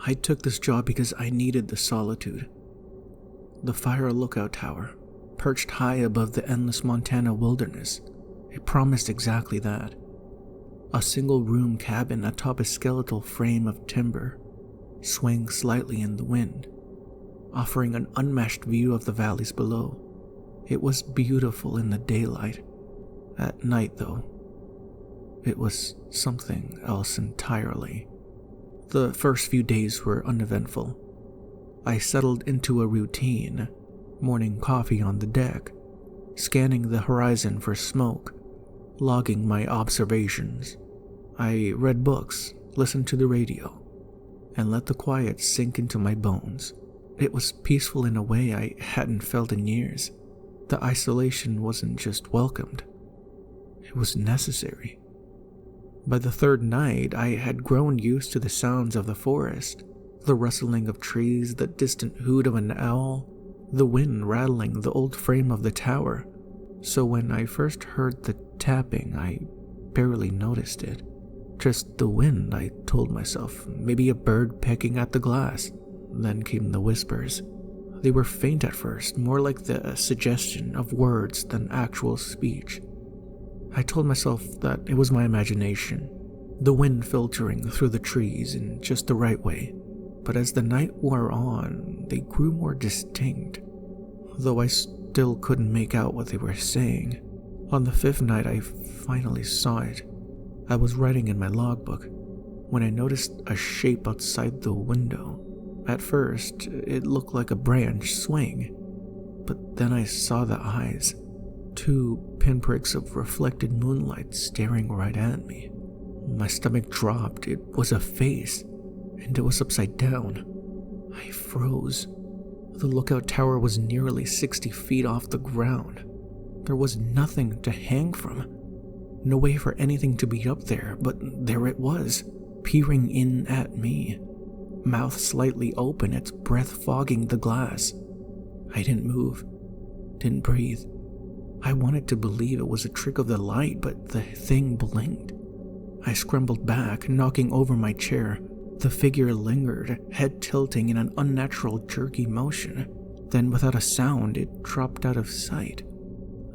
I took this job because I needed the solitude. The fire lookout tower, perched high above the endless Montana wilderness, it promised exactly that. A single-room cabin atop a skeletal frame of timber, swaying slightly in the wind, offering an unmatched view of the valleys below. It was beautiful in the daylight. At night, though, it was something else entirely. The first few days were uneventful. I settled into a routine, morning coffee on the deck, scanning the horizon for smoke, logging my observations. I read books, listened to the radio, and let the quiet sink into my bones. It was peaceful in a way I hadn't felt in years. The isolation wasn't just welcomed, it was necessary. By the third night, I had grown used to the sounds of the forest, the rustling of trees, the distant hoot of an owl, the wind rattling the old frame of the tower. So when I first heard the tapping, I barely noticed it. Just the wind, I told myself, maybe a bird pecking at the glass. Then came the whispers. They were faint at first, more like the suggestion of words than actual speech. I told myself that it was my imagination, the wind filtering through the trees in just the right way. But as the night wore on, they grew more distinct, though I still couldn't make out what they were saying. On the fifth night, I finally saw it. I was writing in my logbook when I noticed a shape outside the window. At first, it looked like a branch swaying, but then I saw the eyes, 2 pinpricks of reflected moonlight staring right at me. My stomach dropped. It was a face, and it was upside down. I froze. The lookout tower was nearly 60 feet off the ground. There was nothing to hang from. No way for anything to be up there, but there it was, peering in at me. Mouth slightly open, its breath fogging the glass. I didn't move, didn't breathe. I wanted to believe it was a trick of the light, but the thing blinked. I scrambled back, knocking over my chair. The figure lingered, head tilting in an unnatural jerky motion. Then, without a sound, it dropped out of sight.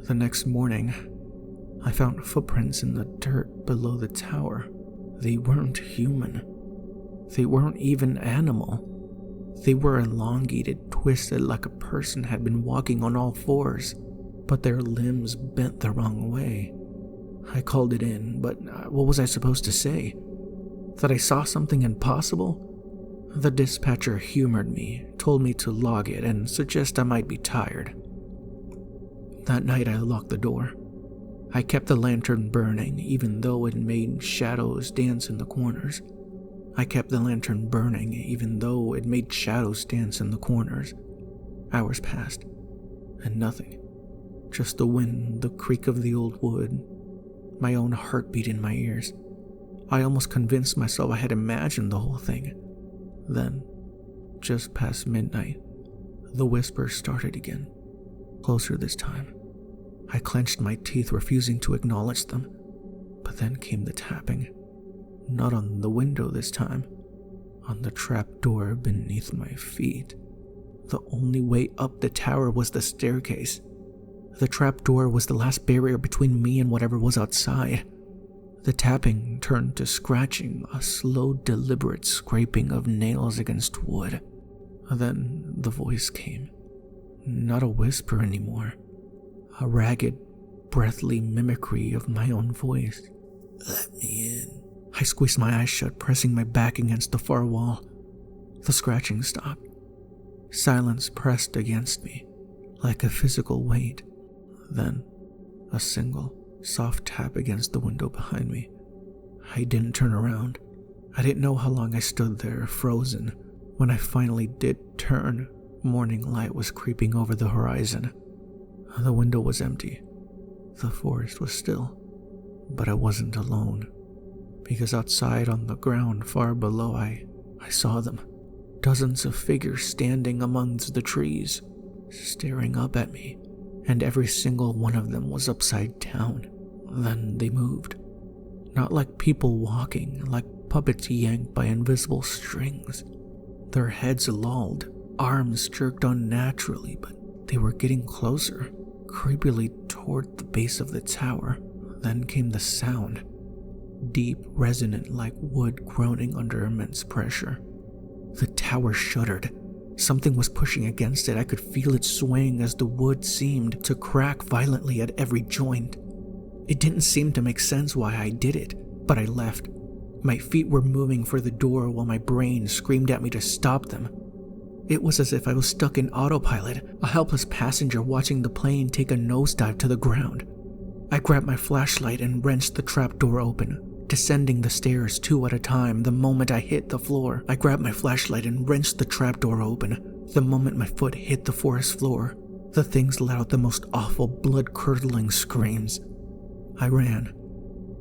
The next morning, I found footprints in the dirt below the tower. They weren't human. They weren't even animal. They were elongated, twisted like a person had been walking on all fours, but their limbs bent the wrong way. I called it in, but what was I supposed to say? That I saw something impossible? The dispatcher humored me, told me to log it, and suggest I might be tired. That night I locked the door. I kept the lantern burning, even though it made shadows dance in the corners. Hours passed, and nothing. Just the wind, the creak of the old wood, my own heartbeat in my ears. I almost convinced myself I had imagined the whole thing. Then, just past midnight, the whispers started again, closer this time. I clenched my teeth, refusing to acknowledge them. But then came the tapping. Not on the window this time, on the trap door beneath my feet. The only way up the tower was the staircase. The trap door was the last barrier between me and whatever was outside. The tapping turned to scratching, a slow, deliberate scraping of nails against wood. Then the voice came. Not a whisper anymore. A ragged, breathly mimicry of my own voice. "Let me in." I squeezed my eyes shut, pressing my back against the far wall. The scratching stopped. Silence pressed against me, like a physical weight. Then, a single, soft tap against the window behind me. I didn't turn around. I didn't know how long I stood there, frozen. When I finally did turn, morning light was creeping over the horizon. The window was empty. The forest was still. But I wasn't alone. Because outside on the ground far below, I saw them. Dozens of figures standing amongst the trees, staring up at me, and every single one of them was upside down. Then they moved. Not like people walking, like puppets yanked by invisible strings. Their heads lolled, arms jerked unnaturally, but they were getting closer, creepily toward the base of the tower. Then came the sound, deep, resonant like wood groaning under immense pressure. The tower shuddered. Something was pushing against it. I could feel it swaying as the wood seemed to crack violently at every joint. It didn't seem to make sense why I did it, but I left. My feet were moving for the door while my brain screamed at me to stop them. It was as if I was stuck in autopilot, a helpless passenger watching the plane take a nosedive to the ground. I grabbed my flashlight and wrenched the trap door open, descending the stairs 2 at a time. The moment I hit the floor, I grabbed my flashlight and wrenched the trapdoor open. The moment my foot hit the forest floor, the things let out the most awful, blood-curdling screams. I ran.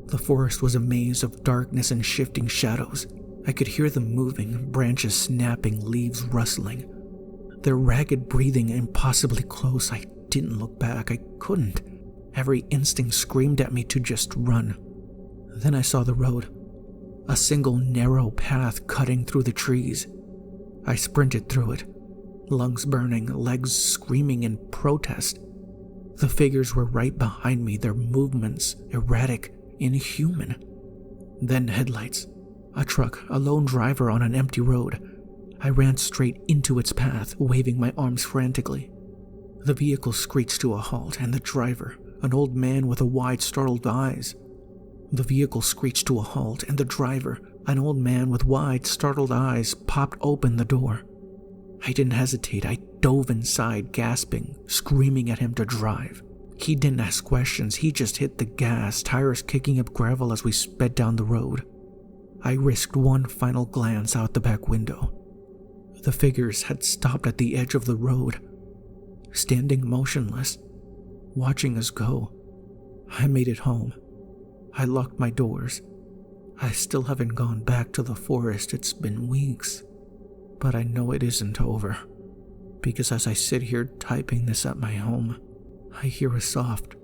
The forest was a maze of darkness and shifting shadows. I could hear them moving, branches snapping, leaves rustling. Their ragged breathing impossibly close. I didn't look back. I couldn't. Every instinct screamed at me to just run. Then I saw the road, a single narrow path cutting through the trees. I sprinted through it, lungs burning, legs screaming in protest. The figures were right behind me, their movements erratic, inhuman. Then headlights, a truck, a lone driver on an empty road. I ran straight into its path, waving my arms frantically. The vehicle screeched to a halt, and the driver, an old man with wide, startled eyes. The vehicle screeched to a halt, and the driver, an old man with wide, startled eyes, popped open the door. I didn't hesitate. I dove inside, gasping, screaming at him to drive. He didn't ask questions. He just hit the gas, tires kicking up gravel as we sped down the road. I risked one final glance out the back window. The figures had stopped at the edge of the road, standing motionless, watching us go. I made it home. I locked my doors. I still haven't gone back to the forest. It's been weeks. But I know it isn't over, because as I sit here typing this at my home, I hear a soft,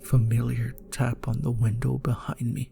familiar tap on the window behind me.